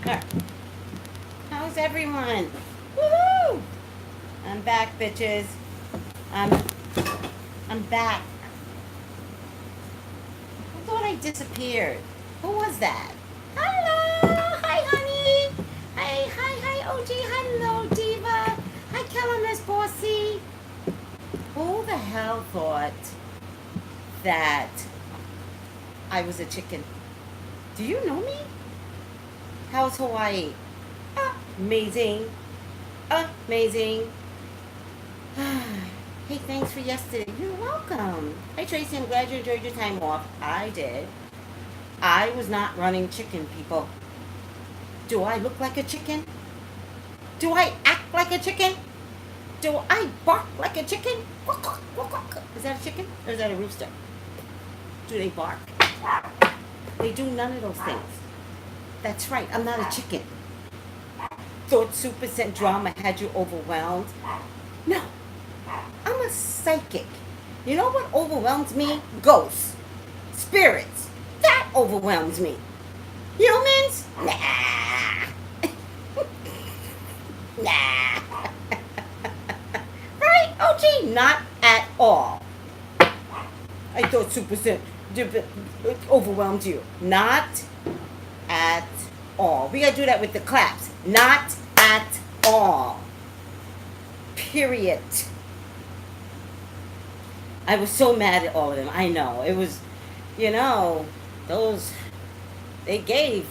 Alright. How's everyone? Woohoo! I'm back, bitches. I'm back. I thought I disappeared. Who was that? Hello! Hi, honey! Hi, OG. Hello, Diva. Hi, Killer Miss Bossy. Who the hell thought that I was a chicken? Do you know me? How's Hawaii? Amazing. Amazing. Hey, thanks for yesterday. You're welcome. Hey, Tracy, I'm glad you enjoyed your time off. I did. I was not running chicken, people. Do I look like a chicken? Do I act like a chicken? Do I bark like a chicken? Is that a chicken or is that a rooster? Do they bark? They do none of those things. That's right, I'm not a chicken. Thought Super drama had you overwhelmed? No, I'm a psychic. You know what overwhelms me? Ghosts, spirits. That overwhelms me. Humans? Nah. Nah. Right, OG? Not at all. I thought Super overwhelmed you. Not at all. We gotta do that with the claps. Not at all. Period. I was so mad at all of them. I know. It was, those, they gave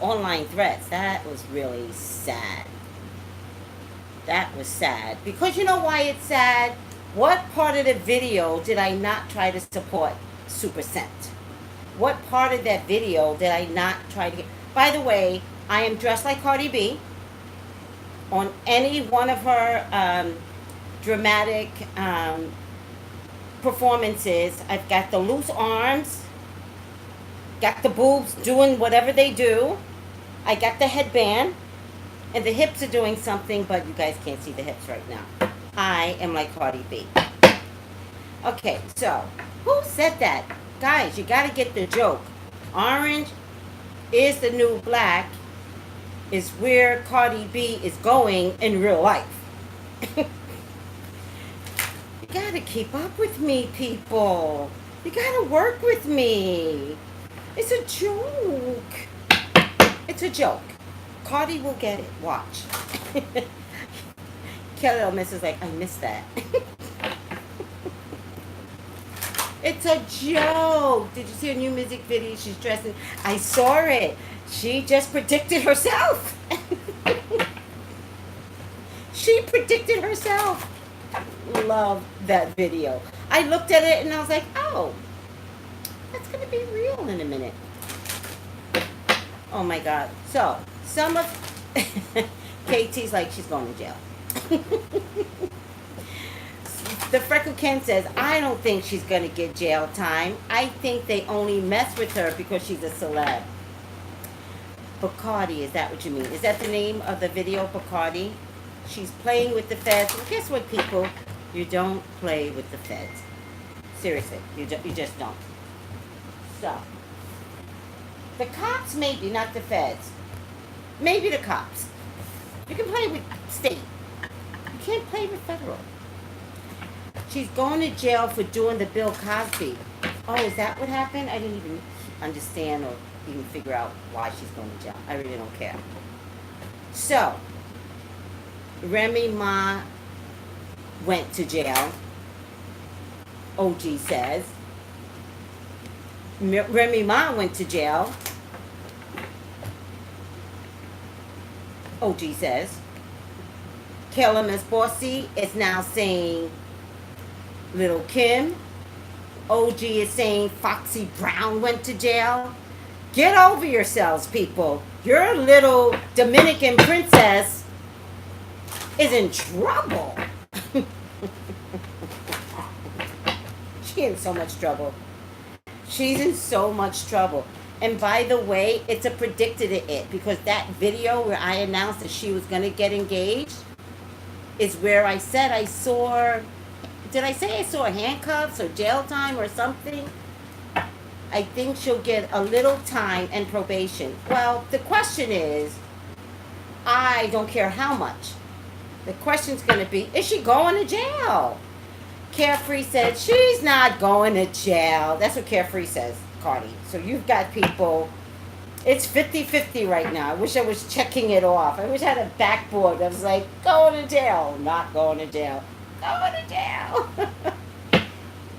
online threats. That was really sad. That was sad. Because you know why it's sad? What part of the video did I not try to support Super Scent? What part of that video did I not try to get? By the way, I am dressed like Cardi B. On any one of her dramatic performances, I've got the loose arms, got the boobs doing whatever they do. I got the headband, and the hips are doing something, but you guys can't see the hips right now. I am like Cardi B. Okay, so, who said that? Guys, you gotta get the joke. Orange is the new black, is where Cardi B is going in real life. You gotta keep up with me, people. You gotta work with me. It's a joke. It's a joke. Cardi will get it. Watch. Kelly Miss is like, I missed that. It's a joke. Did you see her new music video? She's dressing. I saw it. She just predicted herself. She predicted herself. Love that video. I looked at it and I was like, oh, that's going to be real in a minute. Oh my God. So, some of KT's like, she's going to jail. The Freckle Ken says, I don't think she's going to get jail time. I think they only mess with her because she's a celeb. Bacardi, is that what you mean? Is that the name of the video, Bacardi? She's playing with the feds. Well, guess what, people? You don't play with the feds. Seriously, you just don't. So, the cops maybe, not the feds. Maybe the cops. You can play with state. You can't play with federal. She's going to jail for doing the Bill Cosby. Oh, is that what happened? I didn't even understand or even figure out why she's going to jail. I really don't care. So, Remy Ma went to jail. OG says. Remy Ma went to jail. OG says. Kayla Miss Bossy is now saying Little Kim. OG is saying Foxy Brown went to jail. Get over yourselves, people. Your little Dominican princess is in trouble. She's in so much trouble. She's in so much trouble. And by the way, it's a predicted it because that video where I announced that she was going to get engaged is where I said I saw, did I say I saw handcuffs or jail time or something? I think she'll get a little time and probation. Well, the question is, I don't care how much. The question's going to be, is she going to jail? Carefree said, she's not going to jail. That's what Carefree says, Cardi. So you've got people, it's 50-50 right now. I wish I was checking it off. I wish I had a backboard that was like, going to jail, not going to jail, going to jail.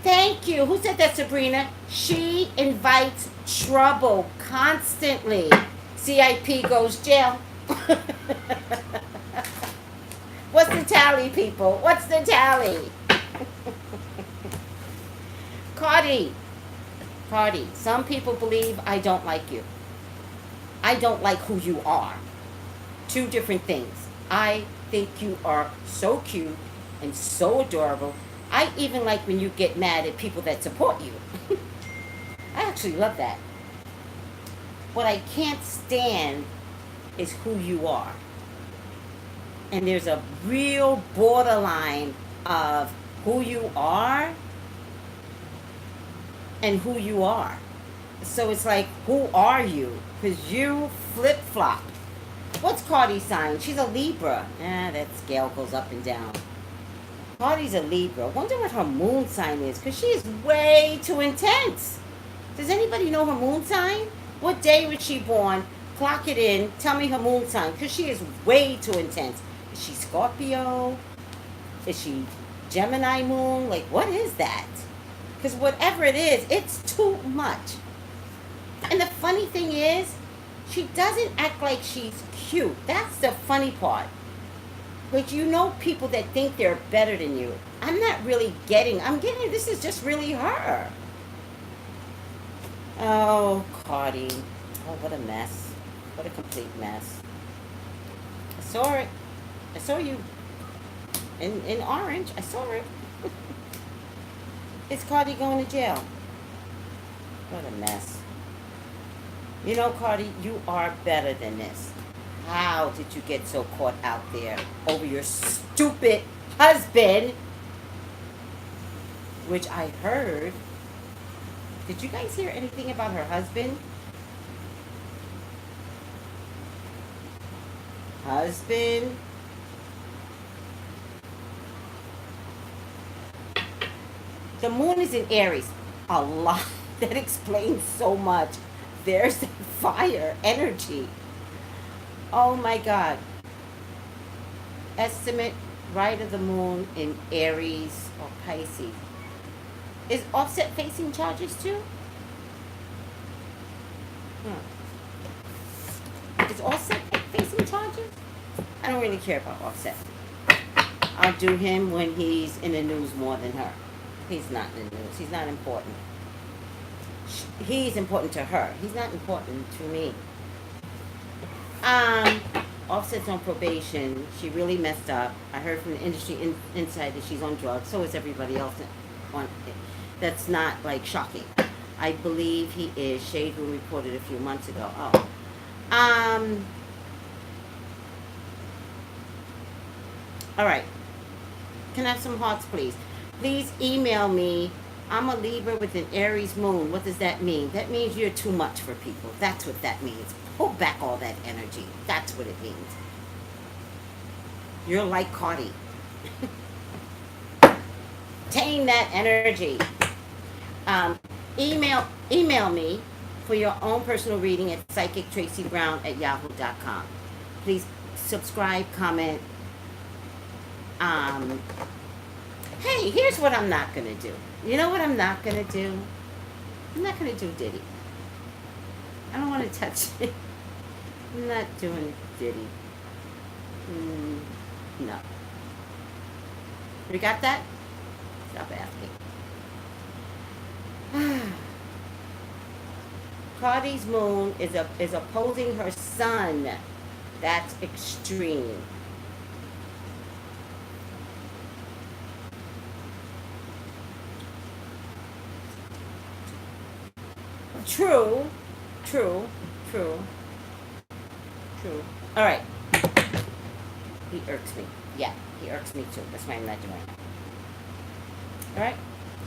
Thank you. Who said that, Sabrina? She invites trouble constantly. CIP goes jail. What's the tally, people? What's the tally? Cardi, some people believe I don't like you. I don't like who you are. Two different things. I think you are so cute and so adorable. I even like when you get mad at people that support you. I actually love that. What I can't stand is who you are. And there's a real borderline of who you are and who you are. So it's like, who are you? Because you flip-flop. What's Cardi's sign? She's a Libra. That scale goes up and down. Cardi's a Libra. Wonder what her moon sign is, because she is way too intense. Does anybody know her moon sign? What day was she born? Clock it in. Tell me her moon sign, because she is way too intense. Is she Scorpio? Is she Gemini moon? Like, what is that? Because whatever it is, it's too much. And the funny thing is, she doesn't act like she's cute. That's the funny part. Like, you know, people that think they're better than you. I'm not really getting, this is just really her. Oh, Cardi. Oh, what a mess. What a complete mess. I saw it. I saw you. In orange. I saw it. Is Cardi going to jail? What a mess. You know, Cardi, you are better than this. How did you get so caught out there over your stupid husband? Which I heard. Did you guys hear anything about her husband? Husband. The moon is in Aries. A lot. That explains so much. There's the fire energy. Oh my God. Estimate right of the moon in Aries or Pisces. Is Offset facing charges too? Is Offset facing charges? I don't really care about Offset. I'll do him when he's in the news more than her. He's not in the news. He's not important. He's important to her. He's not important to me. Offset's on probation. She really messed up. I heard from the industry inside that she's on drugs. So is everybody else on it. That's not like shocking. I believe he is. Shade Room reported a few months ago. Oh. All right. Can I have some hearts, please? Please email me. I'm a Libra with an Aries moon. What does that mean? That means you're too much for people. That's what that means. Pull back all that energy. That's what it means. You're like Cardi. Tame that energy. Email me for your own personal reading at psychictraceybrown@yahoo.com. Please subscribe, comment. Hey, here's what I'm not going to do. You know what I'm not going to do? I'm not going to do Diddy. I don't want to touch it. I'm not doing Diddy. No. You got that? Stop asking. Cardi's moon is opposing her sun. That's extreme. True. All right. He irks me. Yeah, he irks me too. That's why I'm not doing it. All right?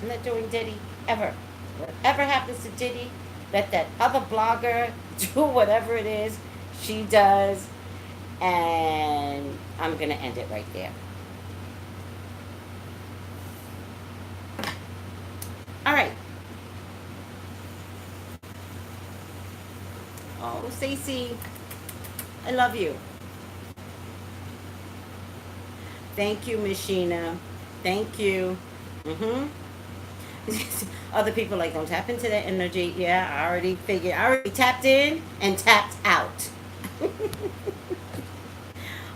I'm not doing Diddy ever. Whatever happens to Diddy, let that other blogger do whatever it is she does, and I'm gonna end it right there. All right. Oh, Stacey, I love you. Thank you, Miss Sheena. Thank you. Mm-hmm. Other people like, don't tap into that energy. Yeah, I already figured. I already tapped in and tapped out.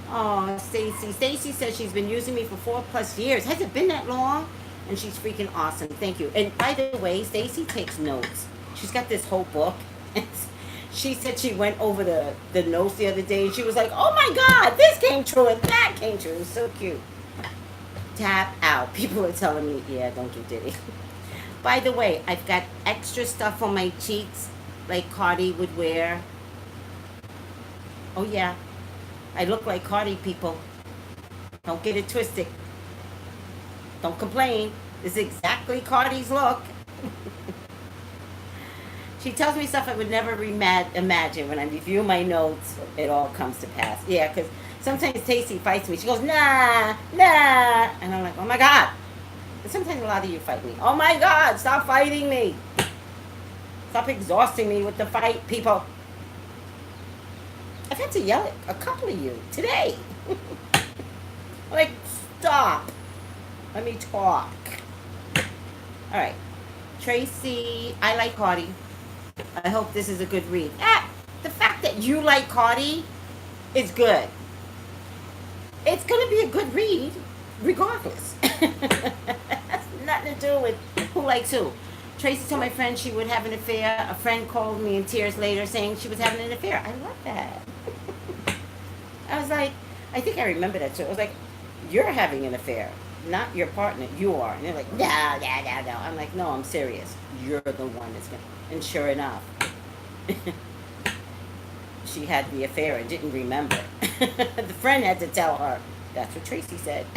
Oh, Stacy. Stacy says she's been using me for 4+ years. Has it been that long? And she's freaking awesome. Thank you. And by the way, Stacy takes notes. She's got this whole book. And she said she went over the notes the other day and she was like, oh my God, this came true and that came true. It was so cute. Tap out. People are telling me, yeah, don't do Diddy. By the way, I've got extra stuff on my cheeks like Cardi would wear. Oh yeah, I look like Cardi, people. Don't get it twisted. Don't complain. This is exactly Cardi's look. She tells me stuff I would never imagine. When I review my notes, it all comes to pass. Yeah, because sometimes Stacey fights me. She goes, nah, nah. And I'm like, oh my God. And sometimes a lot of you fight me. Oh my God, stop fighting me. Stop exhausting me with the fight, people. I've had to yell at a couple of you today. Like, stop. Let me talk. All right. Tracy, I like Cardi. I hope this is a good read. The fact that you like Cardi is good. It's going to be a good read, regardless. That's nothing to do with who likes who. Tracy told my friend she would have an affair. A friend called me in tears later saying she was having an affair. I love that. I was like, I think I remember that too. I was like, you're having an affair, not your partner. You are. And they're like, no. I'm like, no, I'm serious. You're the one that's going to. And sure enough, she had the affair and didn't remember. The friend had to tell her. That's what Tracy said.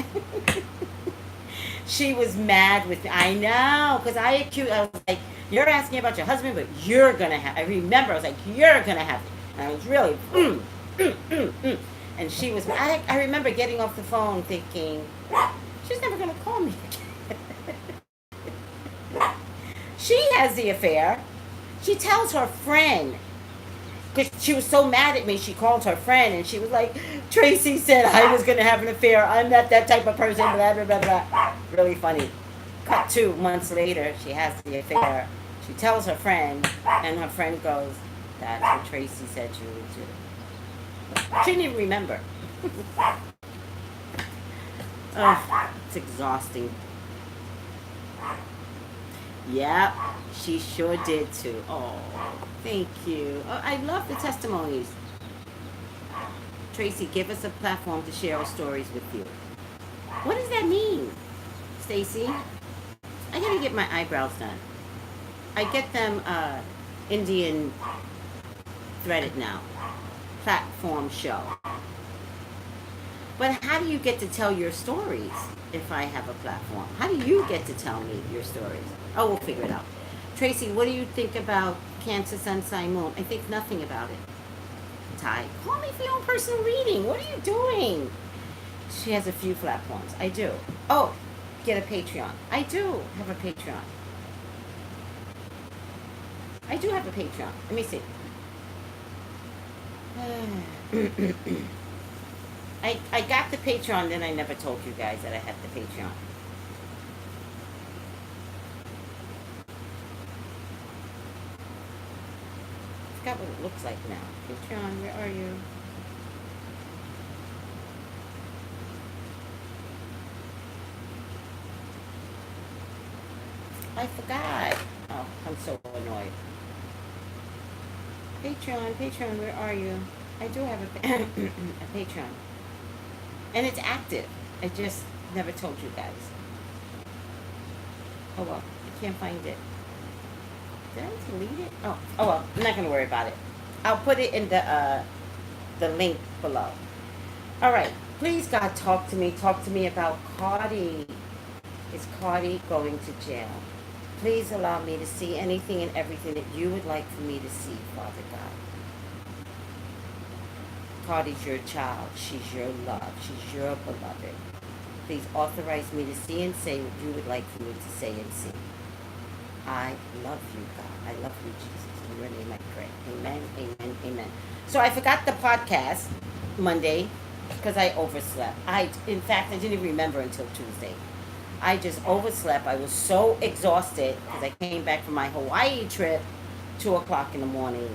She was mad with me. I know, because I was like, you're asking about your husband, but you're going to have. I remember, I was like, you're going to have it. And I was really, And she was, I remember getting off the phone thinking, she's never going to call me again. She has the affair. She tells her friend, because she was so mad at me, she called her friend and she was like, Tracy said I was going to have an affair. I'm not that type of person, blah, blah, blah, blah. Really funny. Cut 2 months later, she has the affair. She tells her friend, and her friend goes, that's what Tracy said you would do. She didn't even remember. Oh, it's exhausting. Yep, she sure did too. Oh, thank you. Oh, I love the testimonies. Tracy, give us a platform to share our stories with you. What does that mean, Stacy? I gotta get my eyebrows done. I get them Indian threaded now. Platform show. But how do you get to tell your stories if I have a platform? How do you get to tell me your stories? Oh, we'll figure it out. Tracy, what do you think about Cancer, Sun, Sign, Moon? I think nothing about it. Ty, call me for your own personal reading. What are you doing? She has a few platforms. I do. Oh, get a Patreon. I do have a Patreon. I do have a Patreon. Let me see. I got the Patreon, then I never told you guys that I had the Patreon. I forgot what it looks like now. Patreon, where are you? I forgot. Oh, I'm so annoyed. Patreon, where are you? I do have a Patreon. And it's active. I just never told you guys. Oh well, I can't find it. Did I delete it? Oh well, I'm not gonna worry about it. I'll put it in the link below. All right, please God, talk to me. Talk to me about Cardi. Is Cardi going to jail? Please allow me to see anything and everything that you would like for me to see, Father God. Cardi's your child. She's your love. She's your beloved. Please authorize me to see and say what you would like for me to say and see. I love you, God. I love you, Jesus. In your name I pray. Amen, amen, amen. So I forgot the podcast Monday because I overslept. In fact, I didn't even remember until Tuesday. I just overslept. I was so exhausted because I came back from my Hawaii trip 2 o'clock in the morning,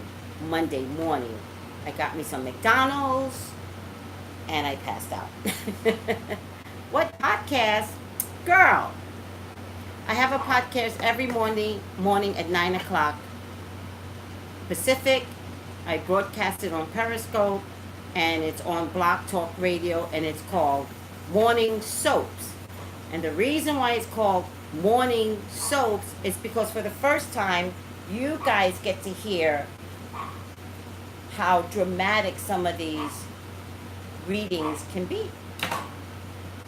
Monday morning. I got me some McDonald's and I passed out. What podcast? Girl, I have a podcast every morning at 9 o'clock Pacific. I broadcast it on Periscope and it's on Blog Talk Radio and it's called Morning Soaps. And the reason why it's called Morning Soaps is because for the first time, you guys get to hear how dramatic some of these readings can be.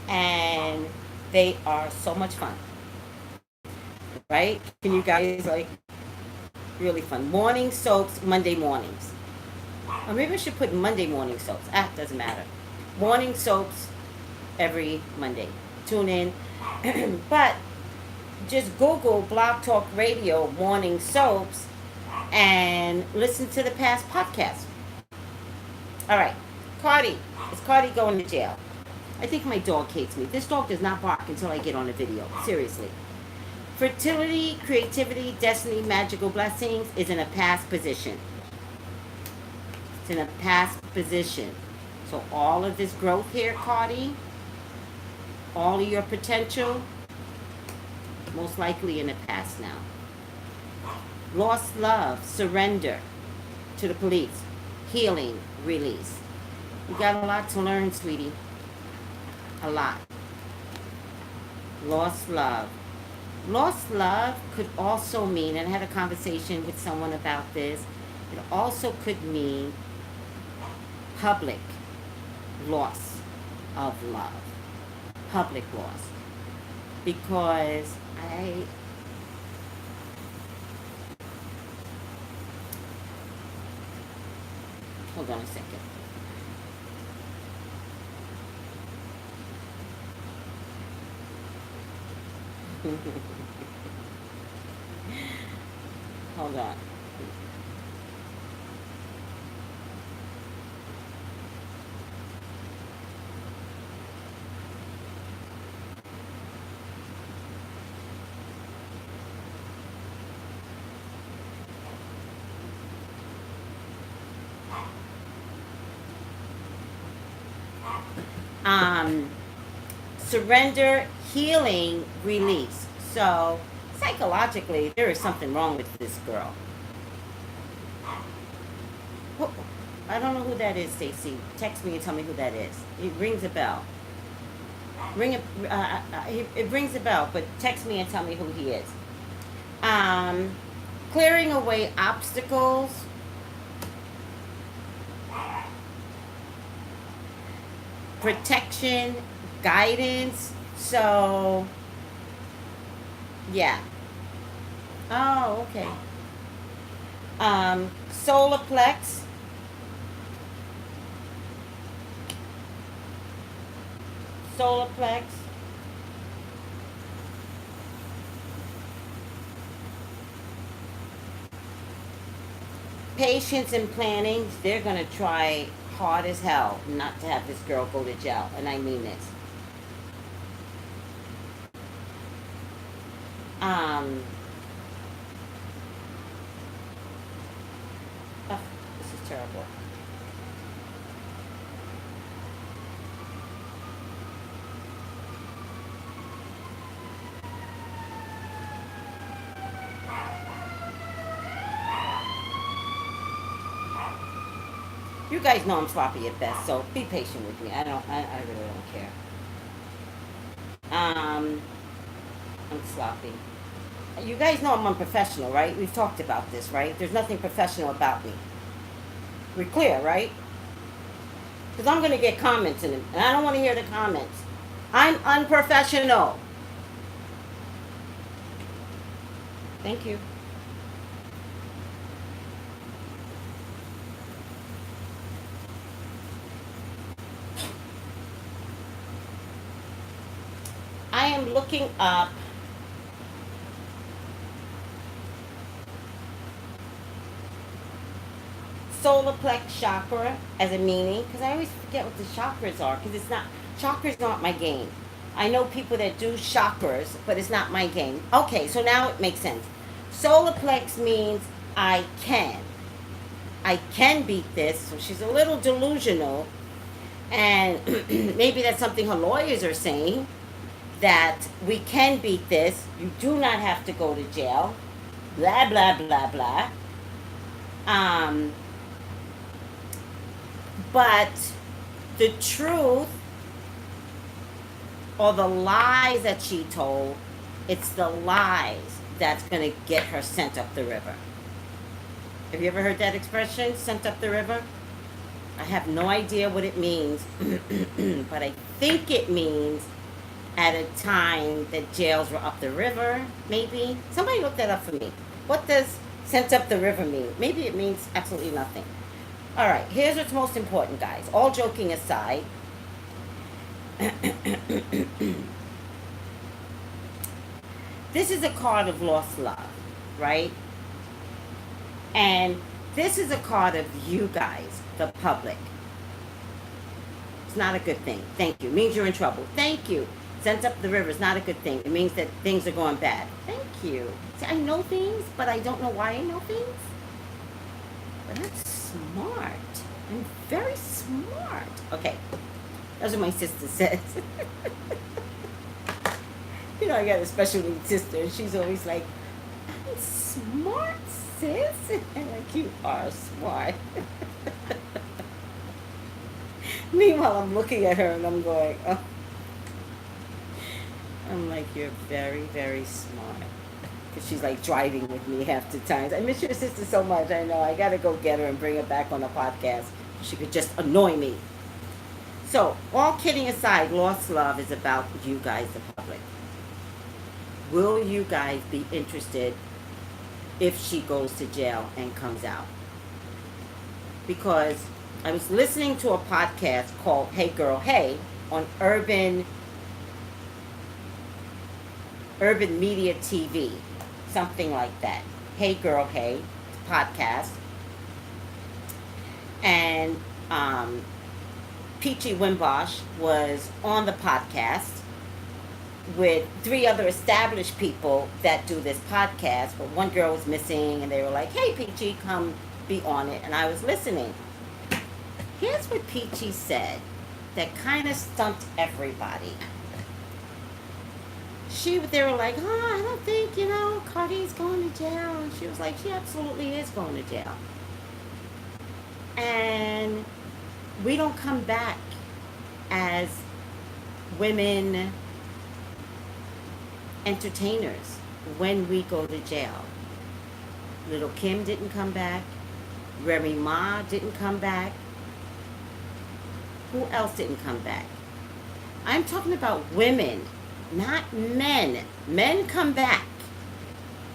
And they are so much fun. Right? Can you guys really fun? Morning soaps, Monday mornings. Or maybe I should put Monday morning soaps. Doesn't matter. Morning soaps every Monday. Tune in. But just Google Blog Talk Radio Morning Soaps and listen to the past podcasts. All right. Cardi. Is Cardi going to jail? I think my dog hates me. This dog does not bark until I get on a video. Seriously. Fertility, creativity, destiny, magical blessings is in a past position. It's in a past position. So all of this growth here, Cardi, all of your potential, most likely in the past now. Lost love, surrender to the police, healing, release. You got a lot to learn, sweetie. A lot. Lost love. Lost love could also mean, and I had a conversation with someone about this, it also could mean public loss of love. Public loss. Because hold on a second. Hold on. Surrender, healing, release. So psychologically, there is something wrong with this girl. I don't know who that is, Stacy. Text me and tell me who that is. It rings a bell. It rings a bell, but text me and tell me who he is. Clearing away obstacles. Protection, guidance. So, yeah. Oh, okay. Solar plex. Solar plex. Patience and planning. They're going to try hard as hell not to have this girl go to jail. And I mean this. Oh, this is terrible. You guys know I'm sloppy at best, so be patient with me. I really don't care. I'm sloppy. You guys know I'm unprofessional, right? We've talked about this, right? There's nothing professional about me. We're clear, right? Because I'm going to get comments in it, and I don't want to hear the comments. I'm unprofessional. Thank you. I am looking up solar plex chakra as a meaning because I always forget what the chakras are because it's not chakras aren't my game. I know people that do chakras, but it's not my game. Okay, so now it makes sense. Solar plex means I can. I can beat this. So she's a little delusional, and maybe that's something her lawyers are saying that we can beat this. You do not have to go to jail. Blah blah blah blah. Um, but the truth or the lies that she told, it's the lies that's going to get her sent up the river. Have you ever heard that expression, sent up the river? I have no idea what it means, but I think it means at a time that jails were up the river, maybe. Somebody look that up for me. What does sent up the river mean? Maybe it means absolutely nothing. All right, here's what's most important, guys. All joking aside, this is a card of lost love, right? And this is a card of you guys, the public. It's not a good thing. Thank you. It means you're in trouble. Thank you. Sent up the river is not a good thing. It means that things are going bad. Thank you. See, I know things, but I don't know why I know things. But that's smart. I'm very smart. Okay. That's what my sister says. You know, I got a special needs sister, and she's always like, I'm smart, sis. And like, you are smart. Meanwhile, I'm looking at her and I'm going, oh. I'm like, you're very, very smart. Because she's like driving with me half the times. I miss your sister so much. I know. I got to go get her and bring her back on the podcast. She could just annoy me. So, all kidding aside, lost love is about you guys, the public. Will you guys be interested if she goes to jail and comes out? Because I was listening to a podcast called Hey Girl Hey on Urban Media TV, something like that. Hey Girl Hey podcast. And Peachy Wimbosh was on the podcast with 3 other established people that do this podcast, but one girl was missing and they were like, hey Peachy, come be on it. And I was listening. Here's what Peachy said that kind of stumped everybody. They were like, oh, I don't think, Cardi's going to jail. And she was like, she absolutely is going to jail. And we don't come back as women entertainers when we go to jail. Little Kim didn't come back. Remy Ma didn't come back. Who else didn't come back? I'm talking about women, not men. Men come back.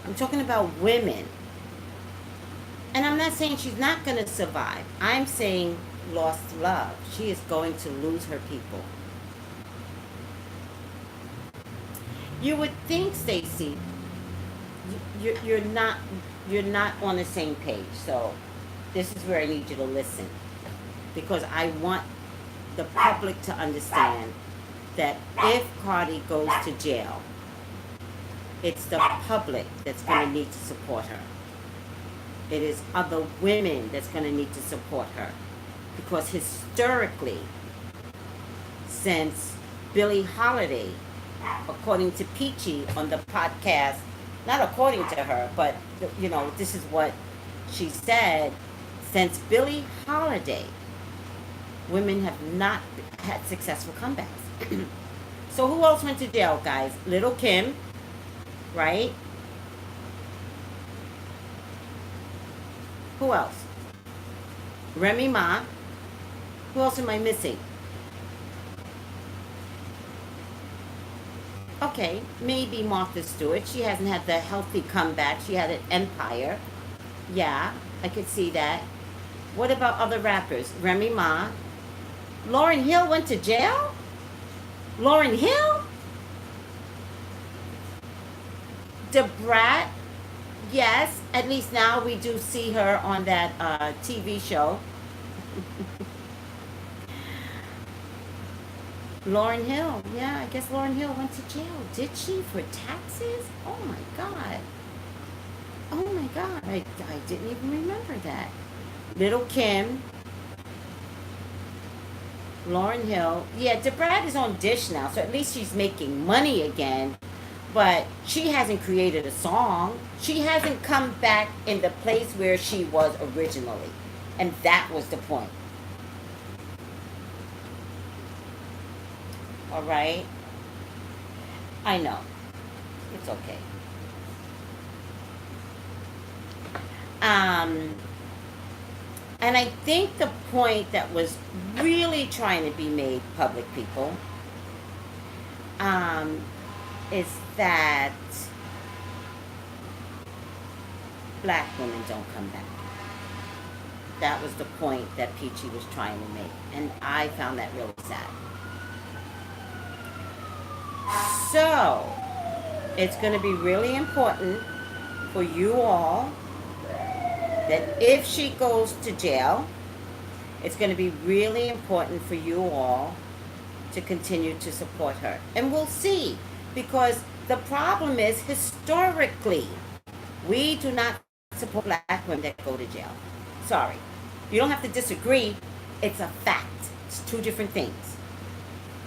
I'm talking about women. And I'm not saying she's not going to survive. I'm saying lost love. She is going to lose her people. You would think, Stacy, you're not on the same page. So this is where I need you to listen, because I want the public to understand that if Cardi goes to jail, it's the public that's going to need to support her. It is other women that's going to need to support her. Because historically, since Billie Holiday, according to Peachy on the podcast, not according to her, but, this is what she said, since Billie Holiday, women have not had successful comebacks. So who else went to jail, guys? Little Kim, right? Who else? Remy Ma. Who else am I missing? Okay, maybe Martha Stewart. She hasn't had the healthy comeback. She had an empire. Yeah, I could see that. What about other rappers? Remy Ma. Lauryn Hill went to jail? Lauryn Hill? Da Brat? Yes, at least now we do see her on that TV show. Lauryn Hill. Yeah, I guess Lauryn Hill went to jail. Did she for taxes? Oh my God. Oh my God. I didn't even remember that. Little Kim, Lauryn Hill. Yeah, DeBrad is on Dish now, so at least she's making money again. But she hasn't created a song. She hasn't come back in the place where she was originally. And that was the point. All right? I know. It's okay. Um, and I think the point that was really trying to be made, public people, um, is that black women don't come back. That was the point that Peachy was trying to make. And I found that really sad. So, it's going to be really important for you all that if she goes to jail, it's going to be really important for you all to continue to support her. And we'll see, because the problem is, historically, we do not support black women that go to jail. Sorry. You don't have to disagree. It's a fact. It's two different things.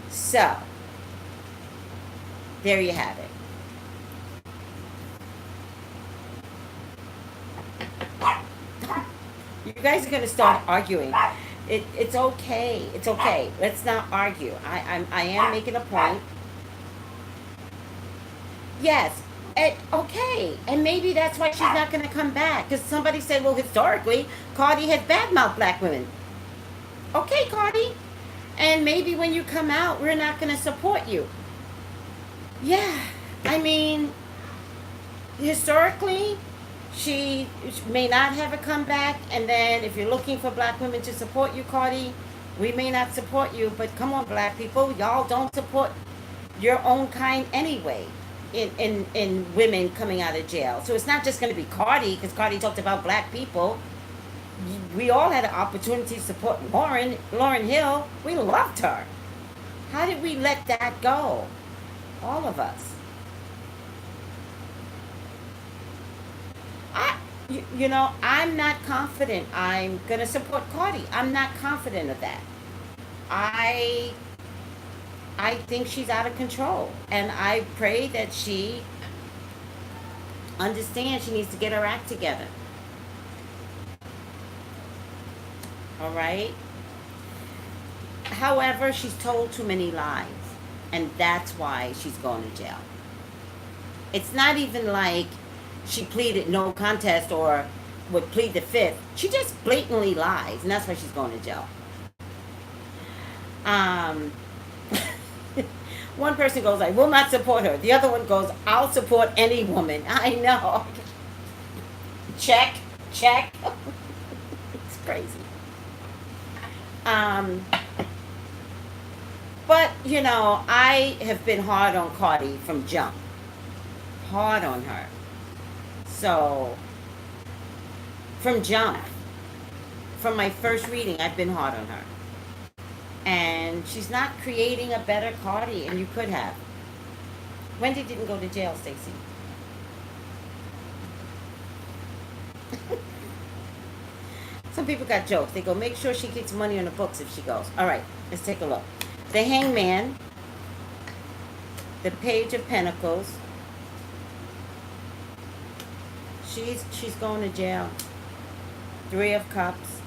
So, there you have it. You guys are going to start arguing. It's okay. It's okay. Let's not argue. I am making a point. Yes. Okay. And maybe that's why she's not going to come back. Because somebody said, well, historically, Cardi has badmouthed black women. Okay, Cardi. And maybe when you come out, we're not going to support you. Yeah. I mean, historically, she may not have a comeback, and then if you're looking for black women to support you, Cardi, we may not support you, but come on, black people, y'all don't support your own kind anyway in women coming out of jail. So it's not just going to be Cardi, because Cardi talked about black people. We all had an opportunity to support Lauryn Hill. We loved her. How did we let that go? All of us. You know, I'm not confident I'm going to support Cardi. I'm not confident of that. I think she's out of control. And I pray that she understands she needs to get her act together. All right? However, she's told too many lies. And that's why she's going to jail. It's not even like she pleaded no contest or would plead the fifth. She just blatantly lies, and that's why she's going to jail. One person goes, I will not support her. The other one goes, I'll support any woman. I know. Check. It's crazy. But, you know, I have been hard on Cardi from jump. Hard on her. So, from jump, from my first reading, I've been hard on her. And she's not creating a better Cardi, and you could have. Wendy didn't go to jail, Stacey. Some people got jokes. They go, make sure she gets money on the books if she goes. All right, let's take a look. The Hangman, the Page of Pentacles. She's going to jail. 3 of Cups,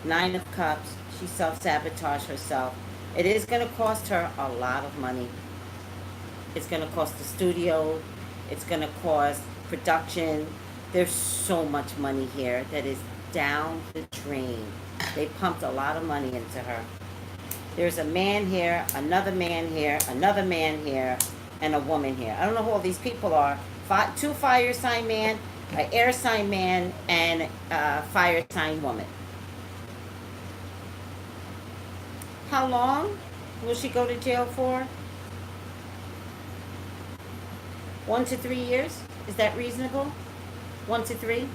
9 of Cups. She self-sabotaged herself. It is going to cost her a lot of money. It's going to cost the studio. It's going to cost production. There's so much money here that is down the drain. They pumped a lot of money into her. There's a man here, another man here, another man here. and a woman here. I don't know who all these people are. Two fire sign man, an air sign man, and a fire sign woman. How long will she go to jail for? 1 to 3 years? Is that reasonable? 1 to 3?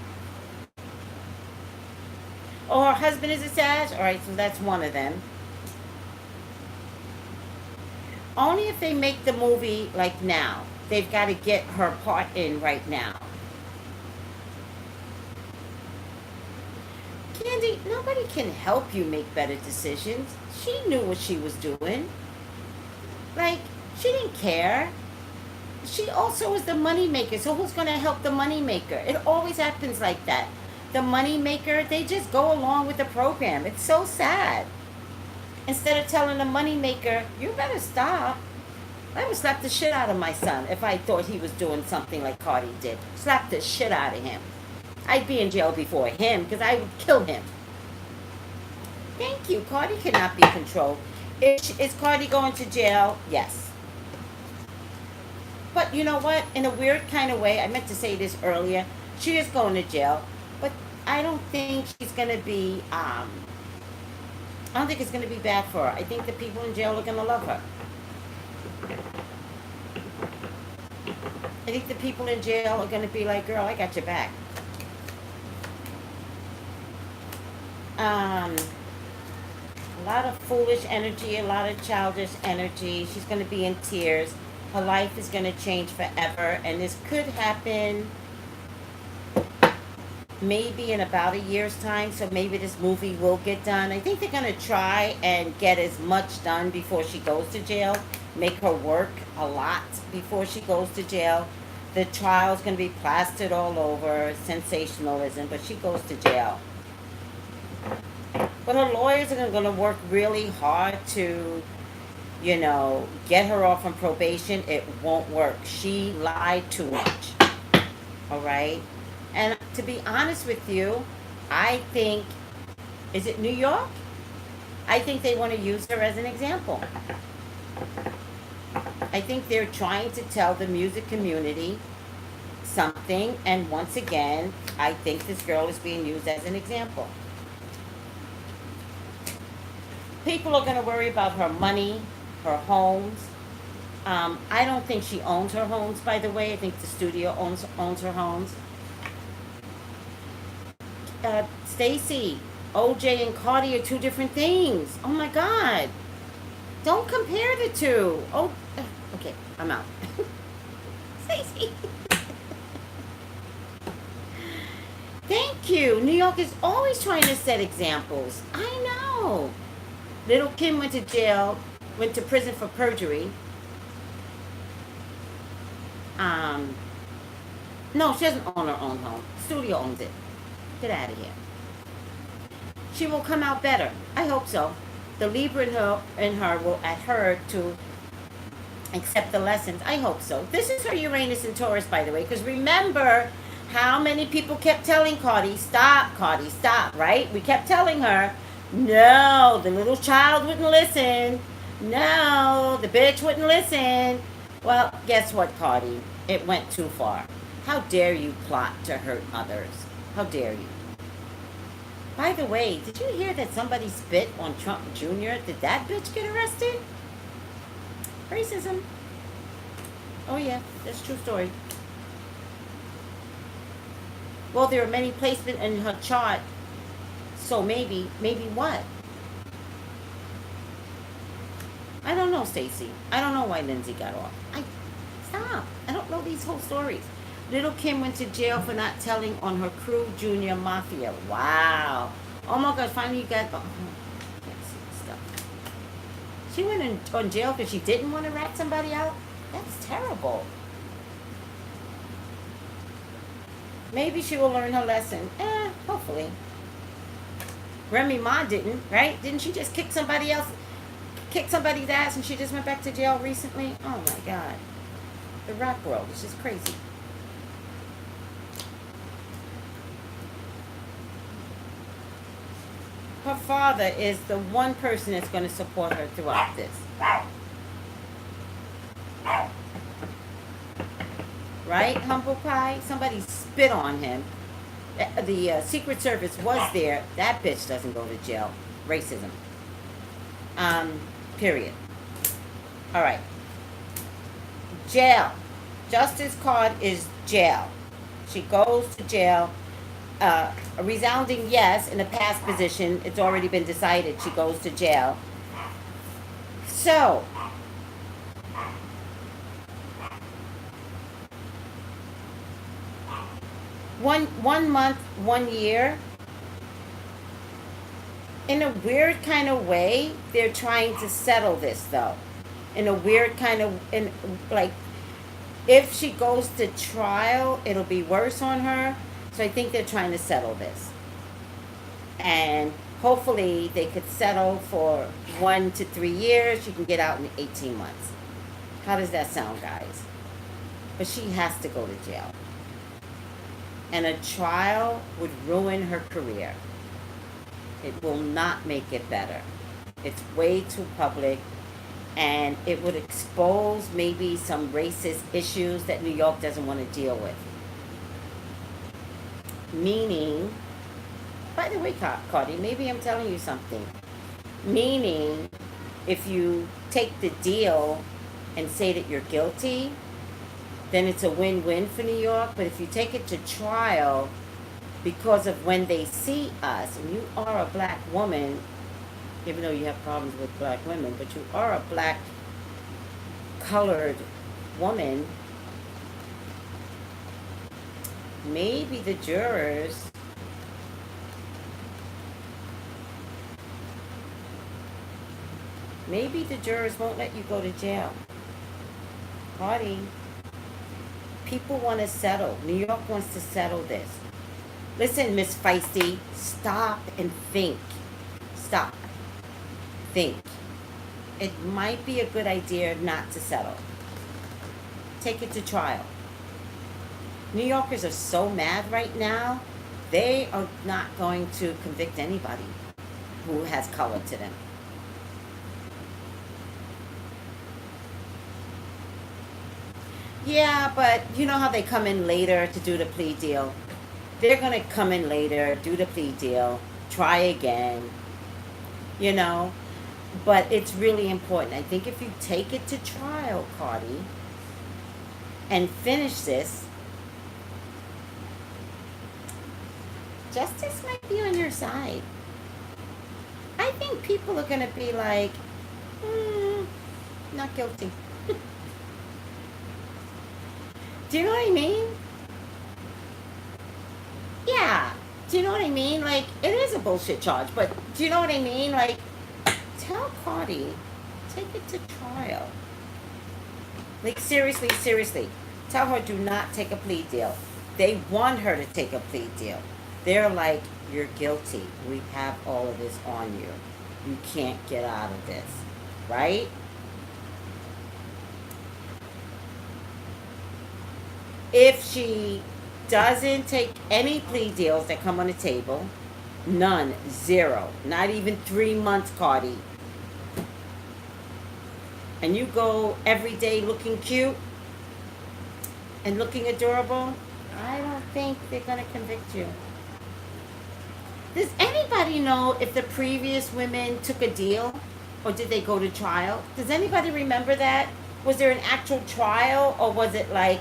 Oh, her husband is a Sag? Alright, so that's one of them. Only if they make the movie like now. They've got to get her part in right now. Candy, nobody can help you make better decisions. She knew what she was doing. Like, she didn't care. She also is the money maker. So who's going to help the money maker? It always happens like that. The money maker, they just go along with the program. It's so sad. Instead of telling the money maker, you better stop. I would slap the shit out of my son if I thought he was doing something like Cardi did. Slap the shit out of him. I'd be in jail before him because I would kill him. Thank you. Cardi cannot be controlled. Is Cardi going to jail? Yes. But you know what? In a weird kind of way, I meant to say this earlier, she is going to jail. But I don't think she's going to be, I don't think it's going to be bad for her. I think the people in jail are going to love her. I think the people in jail are going to be like, girl, I got your back. A lot of foolish energy, a lot of childish energy. She's going to be in tears. Her life is going to change forever. And this could happen maybe in about a year's time. So maybe this movie will get done. I think they're going to try and get as much done before she goes to jail. Make her work a lot before she goes to jail. The trial is going to be plastered all over. Sensationalism. But she goes to jail. But her lawyers are going to work really hard to, you know, get her off on probation. It won't work. She lied too much. All right? And to be honest with you, I think, is it New York? I think they want to use her as an example. I think they're trying to tell the music community something. And once again, I think this girl is being used as an example. People are going to worry about her money, her homes. I don't think she owns her homes, by the way. I think the studio owns her homes. Stacey, OJ and Cardi are two different things. Oh my God. Don't compare the two. Oh, okay, I'm out. Stacey. Thank you. New York is always trying to set examples. I know. Little Kim went to jail, went to prison for perjury. No, she doesn't own her own home. The studio owns it. Get out of here. She will come out better. I hope so. The Libra in her will at her to accept the lessons. I hope so. This is her Uranus and Taurus, by the way, because remember how many people kept telling Cardi, stop, right? We kept telling her, no, the little child wouldn't listen. No, the bitch wouldn't listen. Well, guess what, Cardi? It went too far. How dare you plot to hurt others? How dare you? By the way, did you hear that somebody spit on Trump Jr.? Did that bitch get arrested? Racism. Oh yeah, that's a true story. Well, there are many placements in her chart. So maybe what? I don't know, Stacey. I don't know why Lindsay got off. Stop. I don't know these whole stories. Little Kim went to jail for not telling on her crew Junior Mafia. Wow. Oh my God, finally you got... Oh, I can't see this stuff. She went on jail because she didn't want to rat somebody out? That's terrible. Maybe she will learn her lesson. Hopefully. Remy Ma didn't, right? Didn't she just kick somebody's ass and she just went back to jail recently? Oh my God. The rap world is just crazy. Her father is the one person that's going to support her throughout this. right? Humble pie. Somebody spit on him. The Secret Service was there. That bitch doesn't go to jail. Racism. Period. All right. Jail. Justice card is jail. She goes to jail. A resounding yes in the past position. It's already been decided. She goes to jail. So, 1 month, 1 year. In a weird kind of way, they're trying to settle this though. In a weird kind of, in like, if she goes to trial, it'll be worse on her. So I think they're trying to settle this. And hopefully they could settle for 1 to 3 years. She can get out in 18 months. How does that sound, guys? But she has to go to jail. And a trial would ruin her career. It will not make it better. It's way too public. And it would expose maybe some racist issues that New York doesn't want to deal with. Meaning, by the way, Cardi, maybe I'm telling you something. Meaning, if you take the deal and say that you're guilty, then it's a win-win for New York. But if you take it to trial because of when they see us, and you are a black woman, even though you have problems with black women, but you are a black colored woman, maybe the jurors won't let you go to jail. Cardi, people want to settle. New York wants to settle this. Listen, Miss Feisty, stop and think. Stop. Think. It might be a good idea not to settle. Take it to trial. New Yorkers are so mad right now, they are not going to convict anybody who has color to them. Yeah, but you know how they come in later to do the plea deal? They're going to come in later, do the plea deal, try again, you know? But it's really important. I think if you take it to trial, Cardi, and finish this, justice might be on your side. I think people are going to be like, not guilty. Do you know what I mean? Yeah. Do you know what I mean? Like, it is a bullshit charge, but do you know what I mean? Like, tell Cardi, take it to trial. Like, seriously. Tell her, do not take a plea deal. They want her to take a plea deal. They're like, you're guilty. We have all of this on you. You can't get out of this. Right? If she doesn't take any plea deals that come on the table, none, zero, not even 3 months, Cardi, and you go every day looking cute and looking adorable, I don't think they're going to convict you. Does anybody know if the previous women took a deal or did they go to trial? Does anybody remember that? Was there an actual trial or was it like,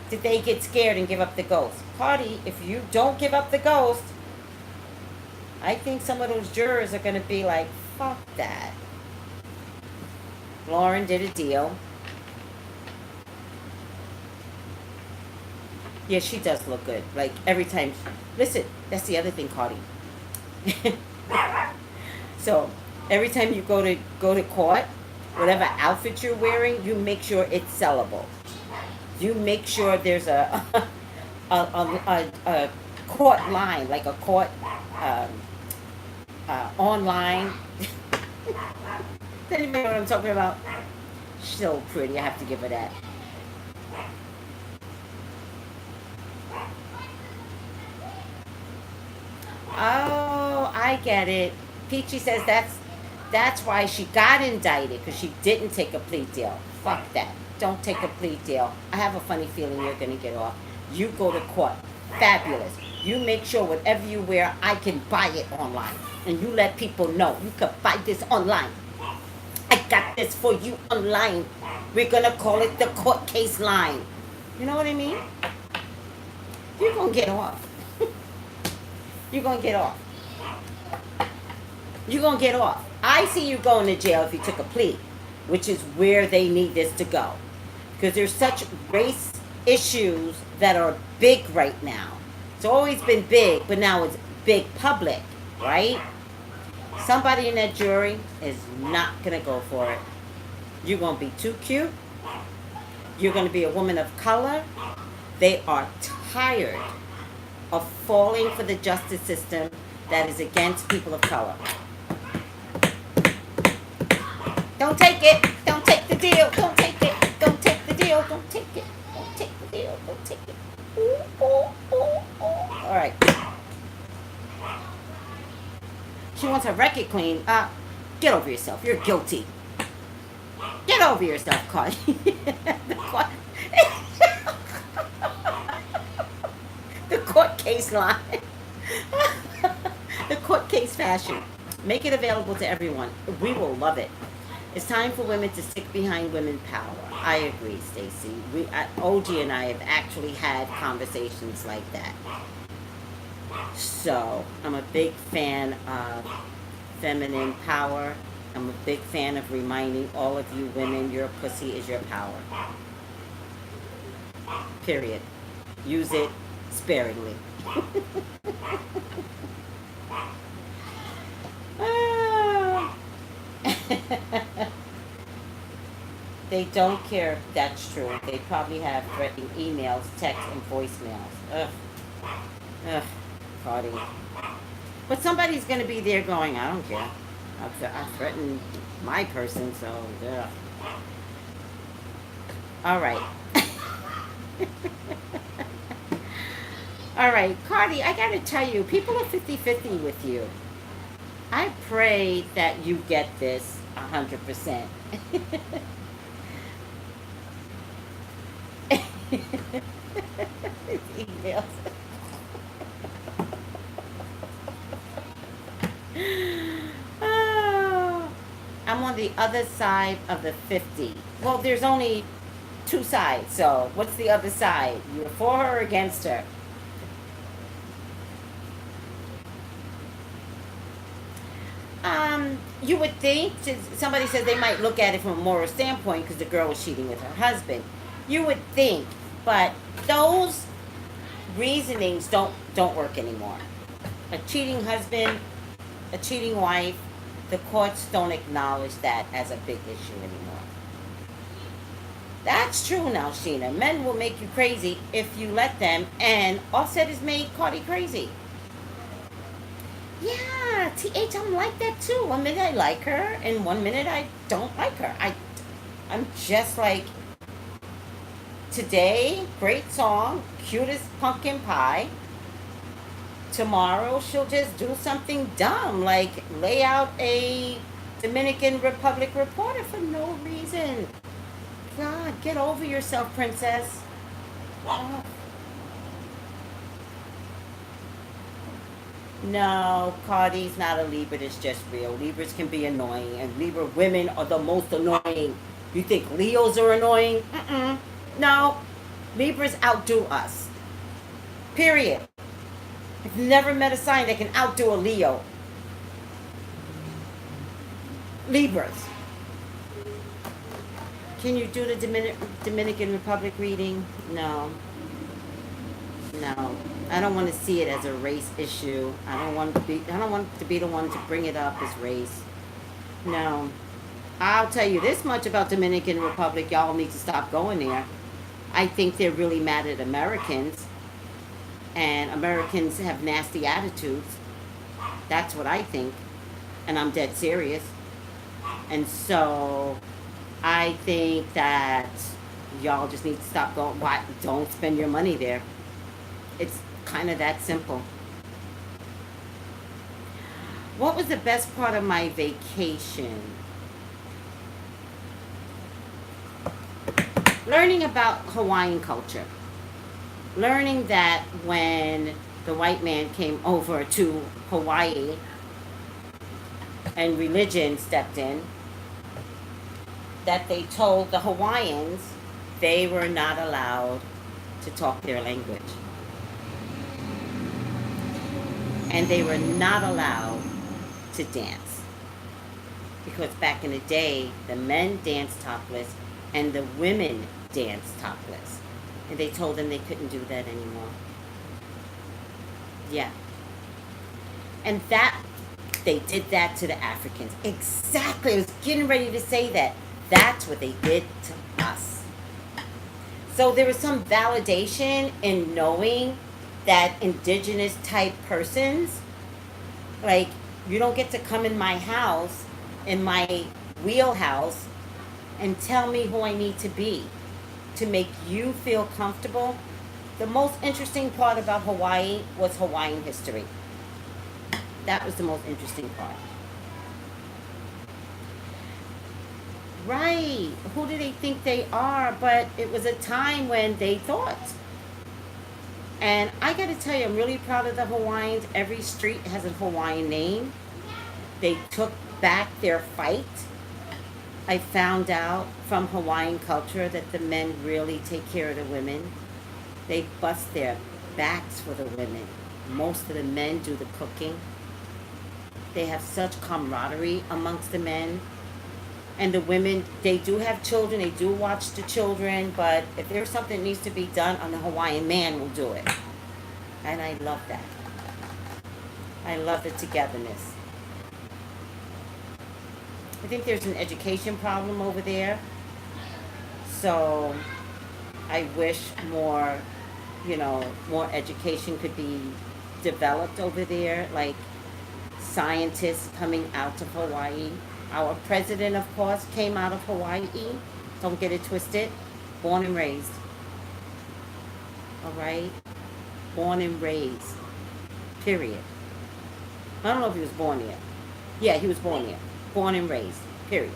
did they get scared and give up the ghost? Cardi, if you don't give up the ghost, I think some of those jurors are going to be like, fuck that. Lauren did a deal. Yeah, she does look good. Like, every time. Listen, that's the other thing, Cardi. So, every time you go to court, whatever outfit you're wearing, you make sure it's sellable. You make sure there's a court line, like a court online. Does anybody know what I'm talking about? She's so pretty, I have to give her that. Oh, I get it. Peachy says that's why she got indicted, because she didn't take a plea deal. Fuck that. Don't take a plea deal. I have a funny feeling you're going to get off. You go to court. Fabulous. You make sure whatever you wear, I can buy it online. And you let people know you can buy this online. I got this for you online. We're going to call it the court case line. You know what I mean? You're going to get off. You're going to get off. You're going to get off. I see you going to jail if you took a plea, which is where they need this to go. Because there's such race issues that are big right now. It's always been big, but now it's big public, right? Somebody in that jury is not going to go for it. You're going to be too cute. You're going to be a woman of color. They are tired of falling for the justice system that is against people of color. Don't take it. Don't take the deal. Don't take it. Don't take the deal. Don't take it. Don't take the deal. Don't take it. Ooh, ooh, ooh, ooh. All right. She wants her record clean. Get over yourself. You're guilty. Get over yourself, Cardi. The court case line. The court case fashion. Make it available to everyone. We will love it. It's time for women to stick behind women power. I agree, Stacy. OG and I have actually had conversations like that. So, I'm a big fan of feminine power. I'm a big fan of reminding all of you women your pussy is your power. Period. Use it sparingly. They don't care. That's true. They probably have threatening emails, texts, and voicemails. Ugh. Ugh. Cardi. But somebody's going to be there going, I don't care. I threatened my person, so ugh. All right. All right, Cardi, I got to tell you, people are 50-50 with you. I pray that you get this 100%. Emails. Oh, I'm on the other side of the 50. Well, there's only two sides, so what's the other side? You're for her or against her? You would think, somebody says they might look at it from a moral standpoint because the girl was cheating with her husband. You would think, but those reasonings don't work anymore. A cheating husband, a cheating wife, the courts don't acknowledge that as a big issue anymore. That's true now, Sheena. Men will make you crazy if you let them, and Offset has made Cardi crazy. Yeah, TH, I'm like that too. One minute I like her, and one minute I don't like her. I'm just like, today, great song, cutest pumpkin pie. Tomorrow, she'll just do something dumb, like lay out a Dominican Republic reporter for no reason. God, get over yourself, princess. Oh. No, Cardi's not a Libra, it's just real. Libras can be annoying, and Libra women are the most annoying. You think Leos are annoying? No, Libras outdo us. Period. I've never met a sign that can outdo a Leo. Libras. Can you do the Dominican Republic reading? No. No. I don't want to see it as a race issue. I don't want to be the one to bring it up as race. No. I'll tell you this much about Dominican Republic. Y'all need to stop going there. I think they're really mad at Americans. And Americans have nasty attitudes. That's what I think. And I'm dead serious. And so I think that y'all just need to stop going. Why? Don't spend your money there. It's kind of that simple. What was the best part of my vacation? Learning about Hawaiian culture. Learning that when the white man came over to Hawaii and religion stepped in, that they told the Hawaiians they were not allowed to talk their language. And they were not allowed to dance. Because back in the day, the men danced topless and the women danced topless. And they told them they couldn't do that anymore. Yeah. And that, they did that to the Africans. Exactly. I was getting ready to say that. That's what they did to us. So there was some validation in knowing that indigenous type persons, like, you don't get to come in my house, in my wheelhouse, and tell me who I need to be to make you feel comfortable. The most interesting part about Hawaii was Hawaiian history. That was the most interesting part. Right. Who do they think they are? But it was a time when they thought. And I got to tell you, I'm really proud of the Hawaiians. Every street has a Hawaiian name. They took back their fight. I found out from Hawaiian culture that the men really take care of the women. They bust their backs for the women. Most of the men do the cooking. They have such camaraderie amongst the men. And the women, they do have children, they do watch the children, but if there's something that needs to be done, a Hawaiian man will do it. And I love that. I love the togetherness. I think there's an education problem over there. So I wish more, more education could be developed over there, like scientists coming out of Hawaii. Our president, of course, came out of Hawaii. Don't get it twisted. Born and raised. All right? Born and raised. Period. I don't know if he was born here. Yeah, he was born here. Born and raised. Period.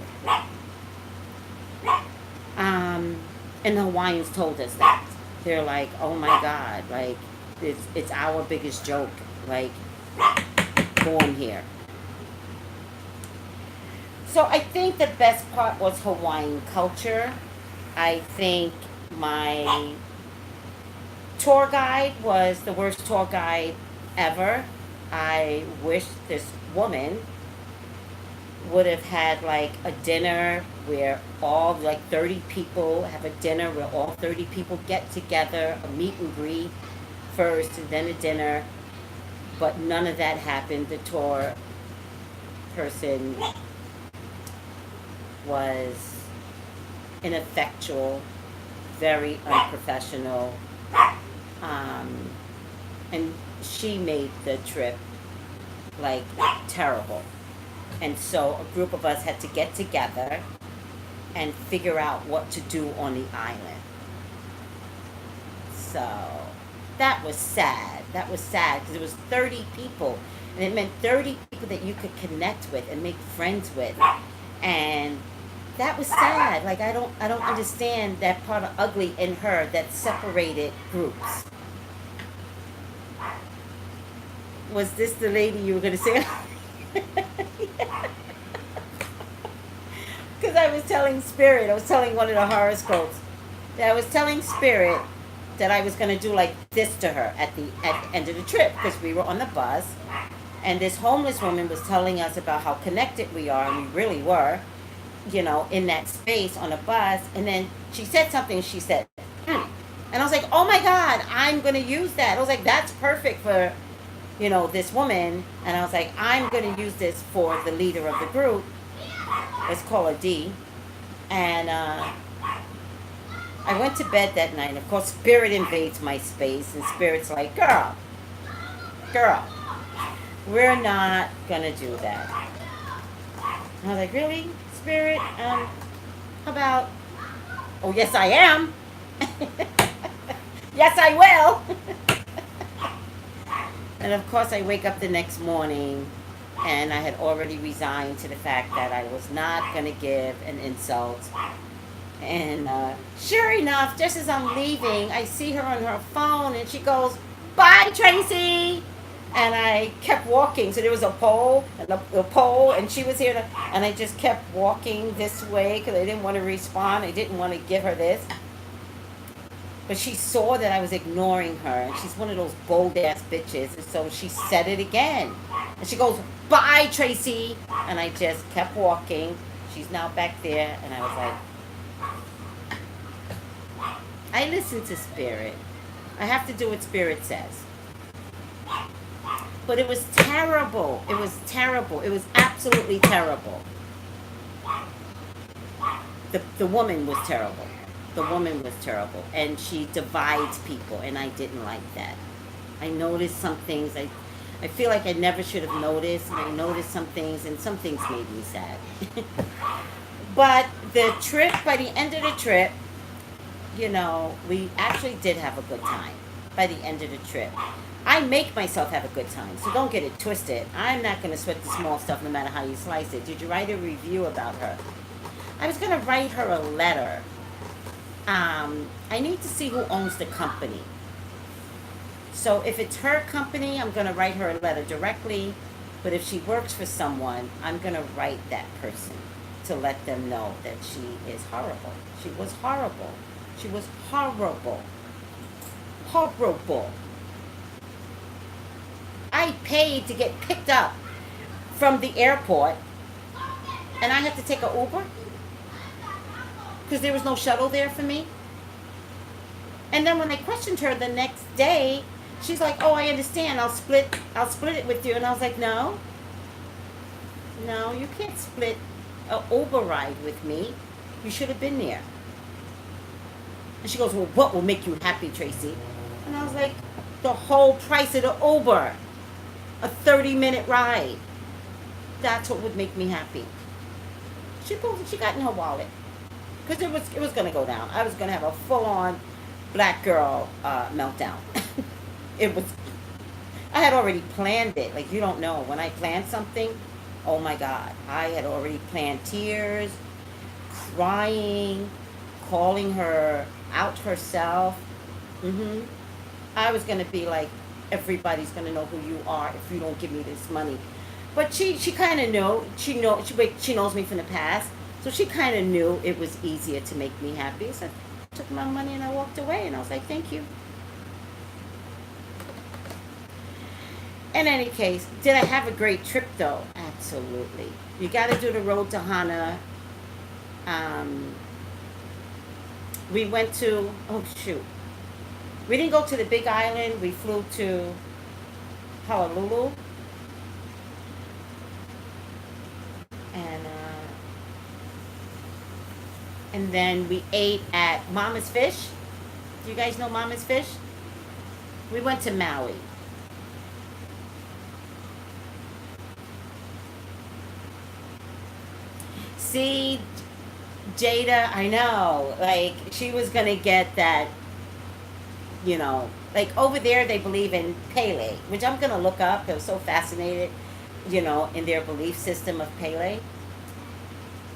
And the Hawaiians told us that. They're like, oh my God, like, it's our biggest joke. Like, born here. So I think the best part was Hawaiian culture. I think my tour guide was the worst tour guide ever. I wish this woman would have had like a dinner where all like 30 people have a dinner where all 30 people get together, a meet and greet first and then a dinner. But none of that happened. The tour person was ineffectual, very unprofessional, and she made the trip like terrible. And so a group of us had to get together and figure out what to do on the island. So that was sad. That was sad because it was 30 people, and it meant 30 people that you could connect with and make friends with. And that was sad. Like I don't understand that part of ugly in her that separated groups. Was this the lady you were gonna say? Because I was telling Spirit, I was telling one of the horoscopes that I was telling Spirit that I was gonna do like this to her at the end of the trip because we were on the bus, and this homeless woman was telling us about how connected we are, and we really were, in that space on a bus. And then she said something. She said, and I was like, oh my God, I'm gonna use that. I was like, that's perfect for, this woman. And I was like, I'm gonna use this for the leader of the group. Let's call her D. And I went to bed that night. And of course, Spirit invades my space, and Spirit's like, girl, we're not gonna do that. And I was like, really, Spirit? How about, oh, yes, I am. Yes, I will. And of course, I wake up the next morning, and I had already resigned to the fact that I was not going to give an insult And sure enough, just as I'm leaving, I see her on her phone and she goes, "Bye, Tracy." And I kept walking. So there was a pole and a pole, and she was here. And I just kept walking this way because I didn't want to respond. I didn't want to give her this. But she saw that I was ignoring her, and she's one of those bold ass bitches. And so she said it again. And she goes, "Bye, Tracy." And I just kept walking. She's now back there, and I was like, I listen to Spirit. I have to do what Spirit says. But it was terrible. It was terrible. It was absolutely terrible. The woman was terrible. The woman was terrible. And she divides people, and I didn't like that. I noticed some things. I feel like I never should have noticed, and I noticed some things, and some things made me sad. But the trip, by the end of the trip, you know, we actually did have a good time by the end of the trip. I make myself have a good time, so don't get it twisted. I'm not going to sweat the small stuff no matter how you slice it. Did you write a review about her? I was going to write her a letter. I need to see who owns the company. So if it's her company, I'm going to write her a letter directly. But if she works for someone, I'm going to write that person to let them know that she is horrible. She was horrible. She was horrible. Horrible. I paid to get picked up from the airport, and I had to take an Uber because there was no shuttle there for me. And then when I questioned her the next day, she's like, "Oh, I understand. I'll split it with you." And I was like, "No, you can't split an Uber ride with me. You should have been there." And she goes, "Well, what will make you happy, Tracy?" And I was like, "The whole price of the Uber, a 30-minute ride. That's what would make me happy." She got in her wallet because it was gonna go down. I was gonna have a full-on black girl meltdown. It was. I had already planned it. Like, you don't know, when I plan something, oh my God, I had already planned tears, crying, calling her out herself. I was gonna be like, everybody's gonna know who you are if you don't give me this money. But she kind of knew. She knows me from the past, so she kind of knew it was easier to make me happy. So I took my money and I walked away, and I was like, "Thank you." In any case, did I have a great trip though? Absolutely. You got to do the road to Hana. We went to, oh shoot, we didn't go to the Big Island. We flew to Honolulu, and then we ate at Mama's Fish. Do you guys know Mama's Fish? We went to Maui. See, Jada, I know, like, she was gonna get that, you know, like, over there they believe in Pele, which I'm gonna look up. I was so fascinated, you know, in their belief system of Pele.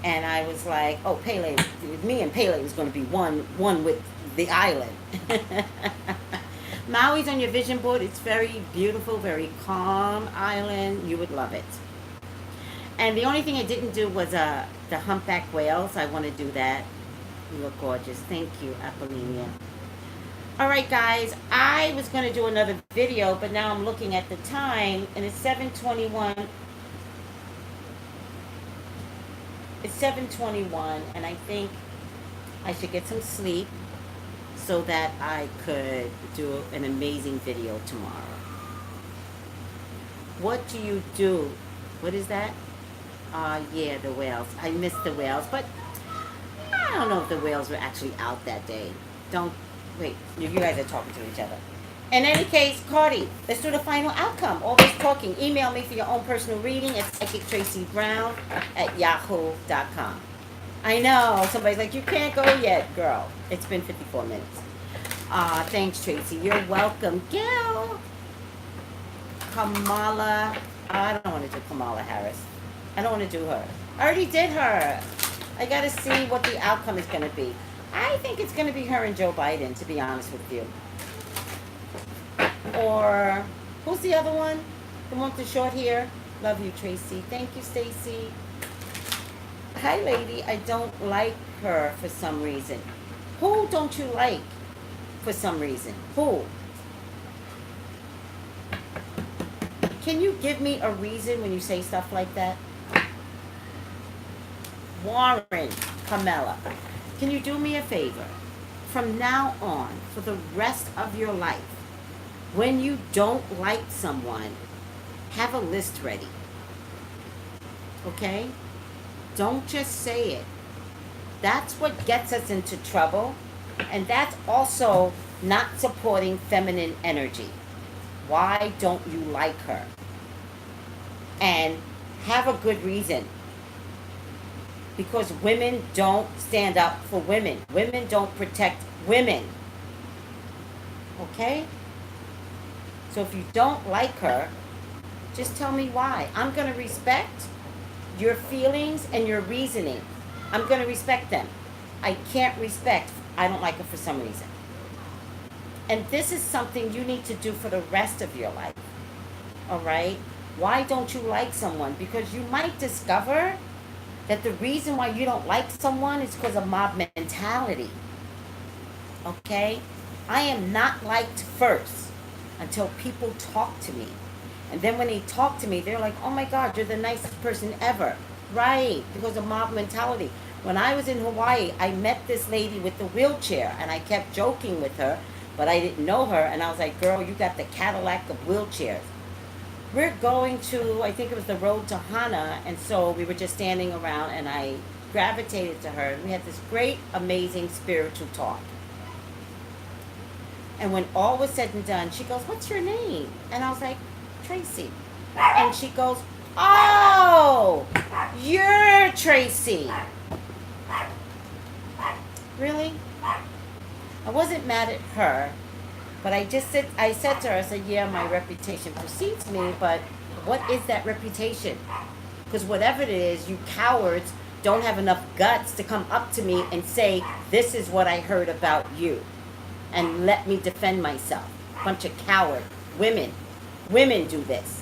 And I was like, oh, Pele, me and Pele was gonna be one with the island. Maui's on your vision board. It's very beautiful, very calm island. You would love it. And the only thing I didn't do was the humpback whales. I want to do that. You look gorgeous. Thank you, Apollina. All right, guys. I was going to do another video, but now I'm looking at the time, and it's 7:21. It's 7:21, and I think I should get some sleep so that I could do an amazing video tomorrow. What do you do? What is that? Yeah, the whales. I missed the whales, but I don't know if the whales were actually out that day. Wait, you guys are talking to each other. In any case, Cardi, let's do the final outcome. All this talking. Email me for your own personal reading at psychictraceybrown@yahoo.com. I know, somebody's like, "You can't go yet." Girl, it's been 54 minutes. Thanks, Tracy. You're welcome. Gail. Kamala. I don't want to do Kamala Harris. I don't want to do her. I already did her. I got to see what the outcome is going to be. I think it's going to be her and Joe Biden, to be honest with you. Or, who's the other one? The one with the short hair? Love you, Tracy. Thank you, Stacy. Hi, lady. I don't like her for some reason. Who don't you like for some reason? Who? Can you give me a reason when you say stuff like that? Warren, Camilla, can you do me a favor? From now on, for the rest of your life, when you don't like someone, have a list ready. Okay? Don't just say it. That's what gets us into trouble. And that's also not supporting feminine energy. Why don't you like her? And have a good reason. Because women don't stand up for women. Women don't protect women. Okay? So if you don't like her, just tell me why. I'm going to respect your feelings and your reasoning. I'm going to respect them. I can't respect, I don't like her for some reason. And this is something you need to do for the rest of your life. All right? Why don't you like someone? Because you might discover that the reason why you don't like someone is because of mob mentality. Okay? I am not liked first until people talk to me. And then when they talk to me, they're like, oh my God, you're the nicest person ever. Right, because of mob mentality. When I was in Hawaii, I met this lady with the wheelchair, and I kept joking with her, but I didn't know her, and I was like, girl, you got the Cadillac of wheelchairs. We're going to, I think it was the road to Hana, and so we were just standing around, and I gravitated to her, and we had this great, amazing spiritual talk. And when all was said and done, she goes, what's your name? And I was like, Tracy. And she goes, oh, you're Tracy. Really? I wasn't mad at her, but I said to her, I said, yeah, my reputation precedes me, but what is that reputation? Because whatever it is, you cowards don't have enough guts to come up to me and say, this is what I heard about you, and let me defend myself. Bunch of coward women. Women do this.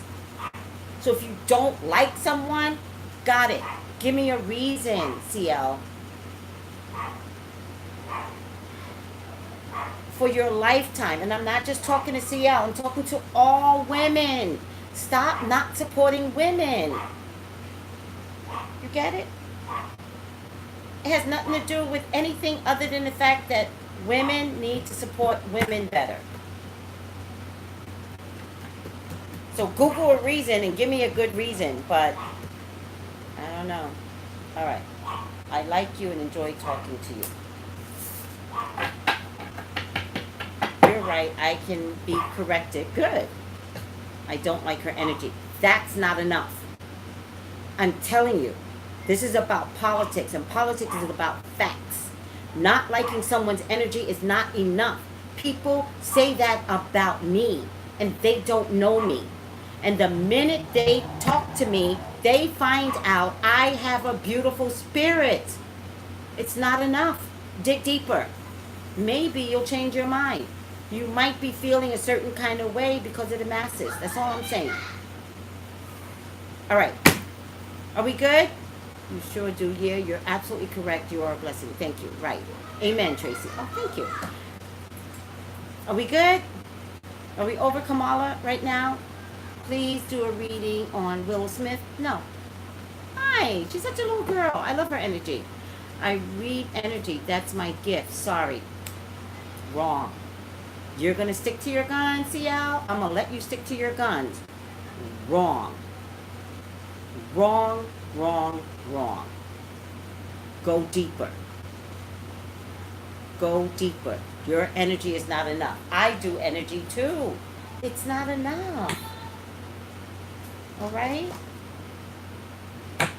So if you don't like someone, got it. Give me a reason, CL. For your lifetime. And I'm not just talking to CL. I'm talking to all women. Stop not supporting women. You get it? It has nothing to do with anything other than the fact that women need to support women better. So Google a reason and give me a good reason, but I don't know. All right. I like you and enjoy talking to you. You're right. I can be corrected. Good. I don't like her energy. That's not enough. I'm telling you, this is about politics, and politics is about facts. Not liking someone's energy is not enough. People say that about me, and they don't know me. And the minute they talk to me, they find out I have a beautiful spirit. It's not enough. Dig deeper. Maybe you'll change your mind. You might be feeling a certain kind of way because of the masses. That's all I'm saying. All right. Are we good? You sure do. Yeah, you're absolutely correct. You are a blessing. Thank you. Right. Amen, Tracy. Oh, thank you. Are we good? Are we over Kamala right now? Please do a reading on Will Smith. No. Hi. She's such a little girl. I love her energy. I read energy. That's my gift. Sorry. Wrong. You're going to stick to your guns, CL? I'm going to let you stick to your guns. Wrong. Wrong, wrong, wrong. Go deeper. Go deeper. Your energy is not enough. I do energy too. It's not enough. All right?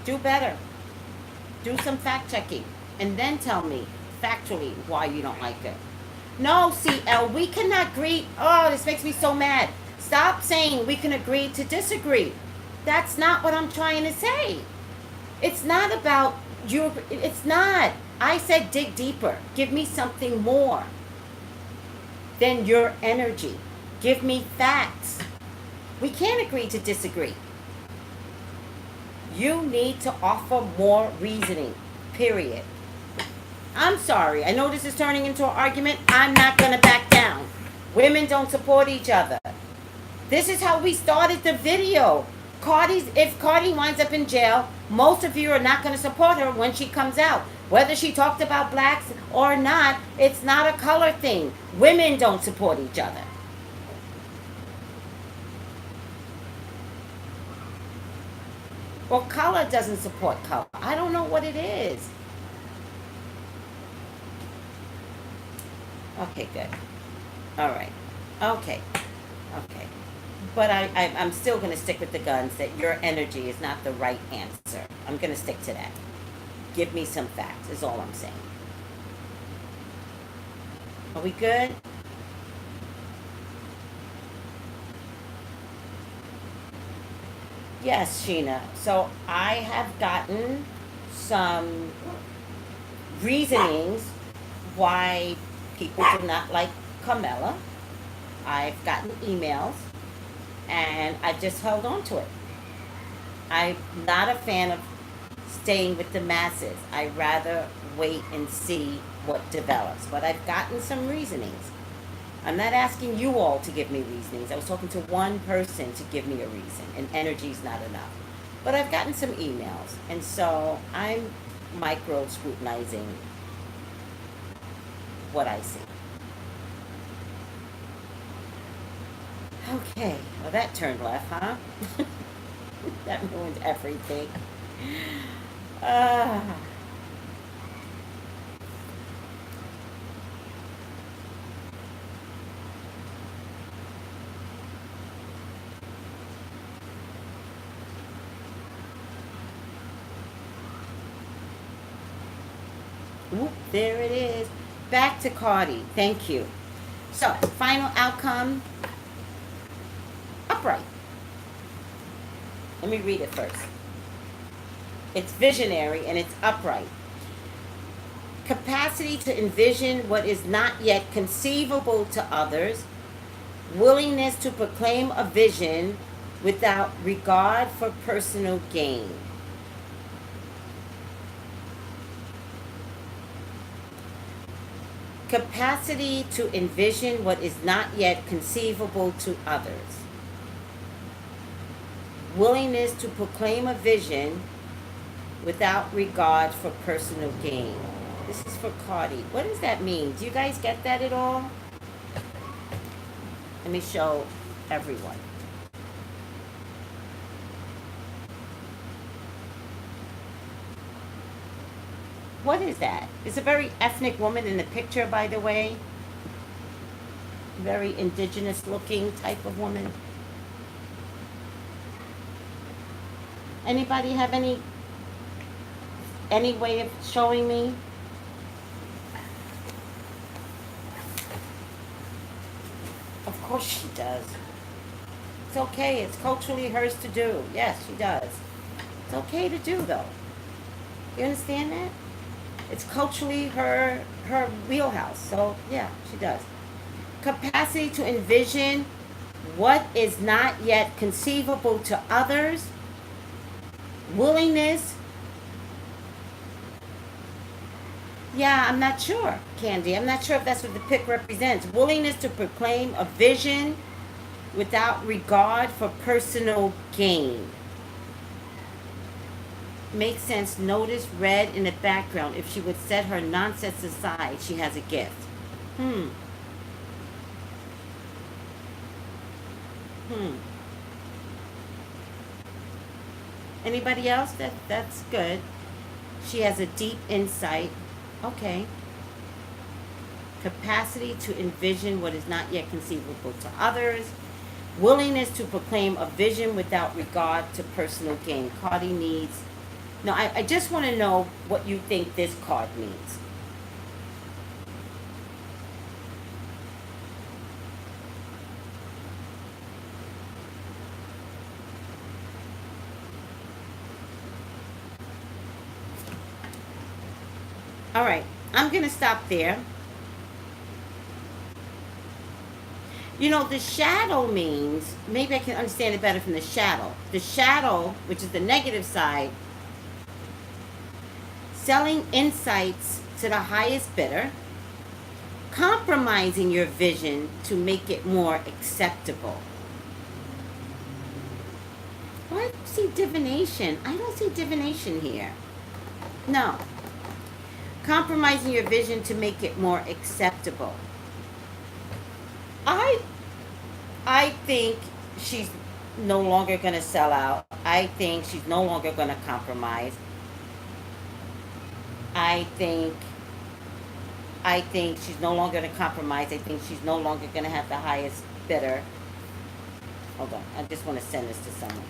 Do better. Do some fact checking. And then tell me factually why you don't like it. No, CL, we cannot agree. Oh, this makes me so mad. Stop saying we can agree to disagree. That's not what I'm trying to say. It's not about you. It's not. I said dig deeper. Give me something more than your energy. Give me facts. We can't agree to disagree. You need to offer more reasoning. Period. I'm sorry. I know this is turning into an argument. I'm not going to back down. Women don't support each other. This is how we started the video. If Cardi winds up in jail, most of you are not going to support her when she comes out. Whether she talked about blacks or not, it's not a color thing. Women don't support each other. Well, color doesn't support color. I don't know what it is. Okay, good. All right. Okay. Okay. But I'm still going to stick with the guns that your energy is not the right answer. I'm going to stick to that. Give me some facts, is all I'm saying. Are we good? Yes, Sheena. So I have gotten some reasonings why people do not like Carmela. I've gotten emails, and I've just held on to it. I'm not a fan of staying with the masses. I'd rather wait and see what develops. But I've gotten some reasonings. I'm not asking you all to give me reasonings. I was talking to one person to give me a reason, and energy's not enough. But I've gotten some emails, and so I'm micro scrutinizing what I see. Okay, well that turned left, huh? That ruined everything. Uh, there it is. Back to Cardi. Thank you. So, final outcome, upright. Let me read it first. It's visionary and it's upright. Capacity to envision what is not yet conceivable to others. Willingness to proclaim a vision without regard for personal gain. Capacity to envision what is not yet conceivable to others. Willingness to proclaim a vision without regard for personal gain. This is for Cardi. What does that mean? Do you guys get that at all? Let me show everyone. What is that? It's a very ethnic woman in the picture, by the way. Very indigenous looking type of woman. Anybody have any way of showing me? Of course she does. It's okay. It's culturally hers to do. Yes, she does. It's okay to do, though. You understand that? It's culturally her wheelhouse. So, yeah, she does. Capacity to envision what is not yet conceivable to others. Willingness. Yeah, I'm not sure, Candy. I'm not sure if that's what the pic represents. Willingness to proclaim a vision without regard for personal gain. Makes sense. Notice red in the background. If she would set her nonsense aside, she has a gift. Anybody else? That's good. She has a deep insight. Okay. Capacity to envision what is not yet conceivable to others. Willingness to proclaim a vision without regard to personal gain. Cardi needs... No, I just want to know what you think this card means. All right, I'm going to stop there. You know, the shadow means, maybe I can understand it better from the shadow. The shadow, which is the negative side, selling insights to the highest bidder, compromising your vision to make it more acceptable. Well, I see divination. I don't see divination here. No. Compromising your vision to make it more acceptable. I think she's no longer going to sell out. I think she's no longer going to compromise. I think she's no longer going to compromise. I think she's no longer going to have the highest bidder. Hold on. I just want to send this to someone.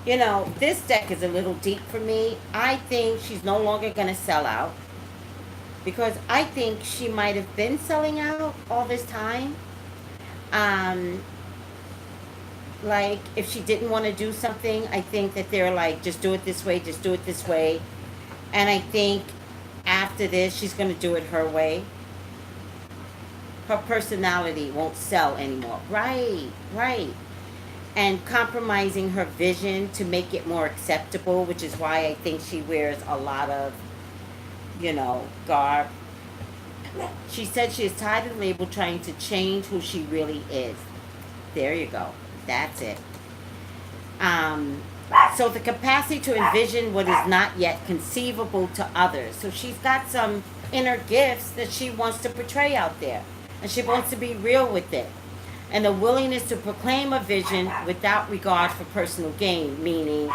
You know, this deck is a little deep for me. I think she's no longer going to sell out because I think she might have been selling out all this time. Like, if she didn't want to do something, I think that they're like, just do it this way, just do it this way. And I think after this, she's going to do it her way. Her personality won't sell anymore. Right, right. And compromising her vision to make it more acceptable, which is why I think she wears a lot of, you know, garb. She said she is tired of the label trying to change who she really is. There you go. That's it. So the capacity to envision what is not yet conceivable to others. So she's got some inner gifts that she wants to portray out there. And she wants to be real with it. And the willingness to proclaim a vision without regard for personal gain. Meaning,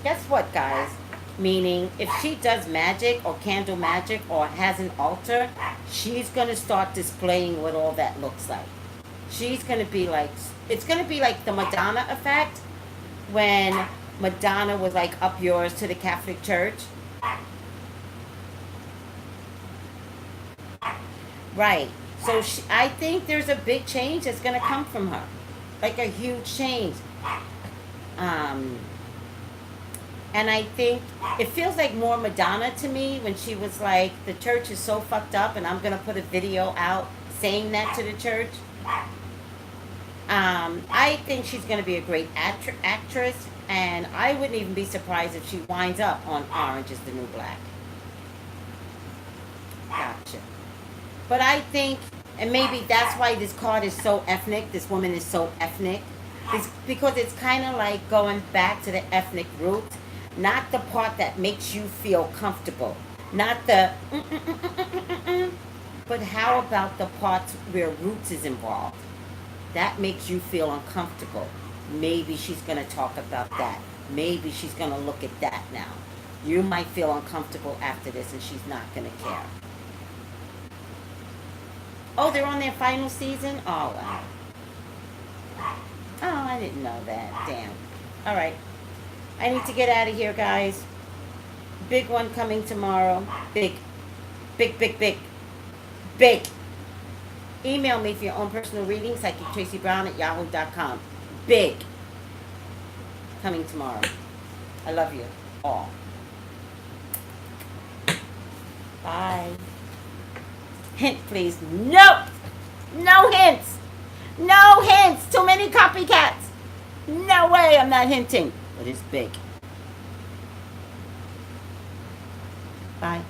guess what, guys? Meaning, if she does magic or candle magic or has an altar, she's going to start displaying what all that looks like. She's going to be like, it's going to be like the Madonna effect when Madonna was like up yours to the Catholic Church. Right. So I think there's a big change that's going to come from her. Like a huge change. And I think it feels like more Madonna to me when she was like, the church is so fucked up and I'm going to put a video out saying that to the church. I think she's going to be a great actress. And I wouldn't even be surprised if she winds up on Orange is the New Black. Gotcha. But I think, and maybe that's why this card is so ethnic, this woman is so ethnic, is because it's kind of like going back to the ethnic roots, not the part that makes you feel comfortable, not the, but how about the parts where roots is involved? That makes you feel uncomfortable. Maybe she's going to talk about that. Maybe she's going to look at that now. You might feel uncomfortable after this and she's not going to care. Oh, they're on their final season? Oh, wow. Oh, I didn't know that. Damn. All right. I need to get out of here, guys. Big one coming tomorrow. Big. Big, big, big. Big. Email me for your own personal reading, psychictraceybrown@yahoo.com. Big. Coming tomorrow. I love you all. Bye. Hint, please. No! No hints! No hints! Too many copycats! No way, I'm not hinting. But it's big. Bye.